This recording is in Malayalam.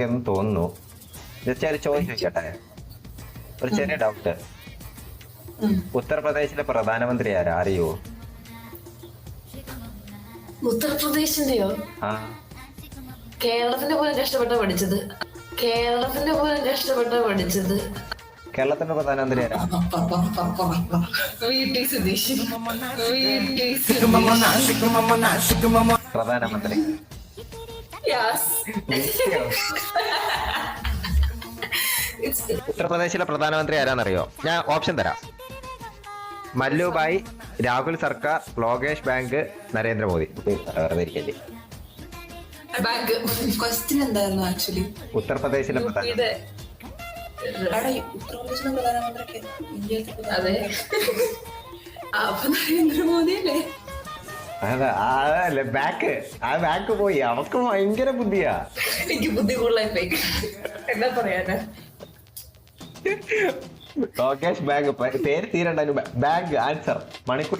എന്ന് തോന്നുന്നു. ജസ്റ്റ് ഒരു ചോദ്യം ചോദിക്കട്ടെ, ഒരു ചെറിയ ഡൗട്ട്. ഉത്തർപ്രദേശിലെ പ്രധാനമന്ത്രി ആരാ അറിയോ? ഉത്തർപ്രദേശിന്റെയോ? ആ കേരളത്തിന്റെ പോലും കഷ്ടപ്പെട്ട പഠിച്ചത്. കേരളത്തിന്റെ പോലും കഷ്ടപ്പെട്ട പഠിച്ചത്. കേരളത്തിന്റെ പ്രധാനമന്ത്രി ആരാ? VT സുധീഷ്. പ്രധാനമന്ത്രി ഉത്തർപ്രദേശിലെ പ്രധാനമന്ത്രി ആരാന്നറിയോ? ഞാൻ ഓപ്ഷൻ തരാം. മല്ലുഭായ്, രാഹുൽ സർക്കാർ, ലോകേഷ് ബാങ്ക്, നരേന്ദ്രമോദി. വെറുതെ ഇരിക്കല്ലേ. ബാങ്ക്. ക്വസ്റ്റ്യൻ എന്തായിരുന്നു ആക്ച്വലി? ഉത്തർപ്രദേശിലെ പ്രധാനമന്ത്രി. ഉത്തർപ്രദേശിലെ പ്രധാനമന്ത്രി അതെ. അപ്പൊ നരേന്ദ്രമോദി അല്ലേ? അതല്ലേ ബാക്ക്. ആ ബാക്ക് പോയി. അവക്ക് ഭയങ്കര ബുദ്ധിയാ. എനിക്ക് ബുദ്ധി കൂടുതലായി പോയി. എന്താ പറയാനാ? ലോകേഷ് ബാങ്ക്. പേര് തീരണ്ട. Bank answer. മണിക്കൂർ